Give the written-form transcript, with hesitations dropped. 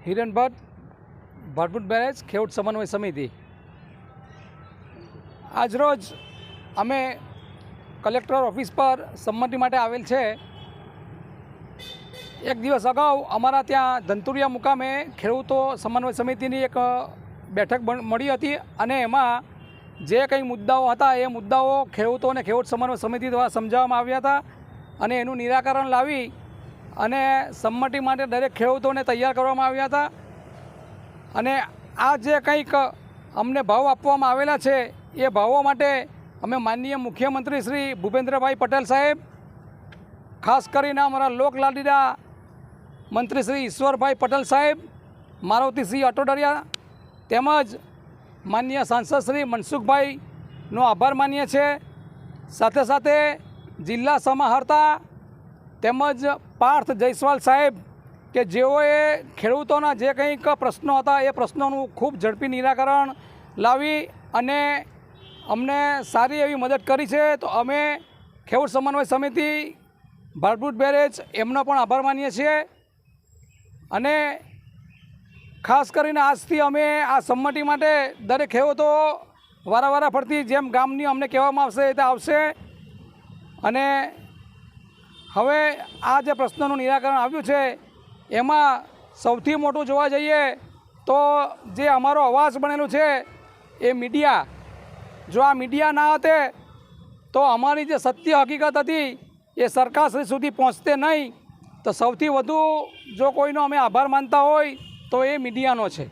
Hiren Bhatt, Bhadbhut barrage, ખેડૂત સમન્વય સમિતિ. આજરોજ અમે કલેક્ટર ઓફિસ પર સંમતિ માટે આવેલ છે. એક દિવસ અગાઉ અમારા ત્યાં ધંતુરિયા મુકામે ખેડૂતો સમન્વય સમિતિની એક બેઠક મળી હતી અને એમાં જે કંઈ મુદ્દાઓ હતા એ મુદ્દાઓ ખેડૂતોને ખેડૂત સમન્વય સમિતિ દ્વારા સમજાવવામાં આવ્યા હતા અને એનું નિરાકરણ લાવી અને સંમતિ માટે દરેક ખેડૂતોને તૈયાર કરવામાં આવ્યા હતા. અને આ જે કંઈક અમને ભાવ આપવામાં આવેલા છે એ ભાવો માટે અમે માનનીય મુખ્યમંત્રી શ્રી ભૂપેન્દ્રભાઈ પટેલ સાહેબ, ખાસ કરીને અમારા લોકલાડીલા મંત્રી શ્રી ઈશ્વરભાઈ પટેલ સાહેબ, મારુતિસિંહ અટોડરિયા તેમજ માનનીય સાંસદ શ્રી મનસુખભાઈનો આભાર માનીએ છીએ. સાથે સાથે જિલ્લા સમાહર્તા તેમજ પાર્થ જયસ્વાલ સાહેબ કે જેઓએ ખેડૂતોના જે કંઈક પ્રશ્નો હતા એ પ્રશ્નોનું ખૂબ ઝડપી નિરાકરણ લાવી અને અમને સારી એવી મદદ કરી છે. તો અમે ખેડૂત સમન્વય સમિતિ ભાડભૂત બેરેજ એમનો પણ આભાર માનીએ છીએ. અને ખાસ કરીને આજથી અમે આ સંમતિ માટે દરેક ખેડૂતો વારાવારા ફરતી જેમ ગામની અમને કહેવામાં આવશે એ આવશે. અને હવે આ જે પ્રશ્નોનું નિરાકરણ આવ્યું છે એમાં સૌથી મોટું જોવા જઈએ તો જે અમારો અવાજ બનેલું છે એ મીડિયા. જો આ મીડિયા ના હતે તો અમારી જે સત્ય હકીકત હતી એ સરકારશ્રી સુધી પહોંચતે નહીં. તો સૌથી વધુ જો કોઈનો અમે આભાર માનતા હોય તો એ મીડિયાનો છે.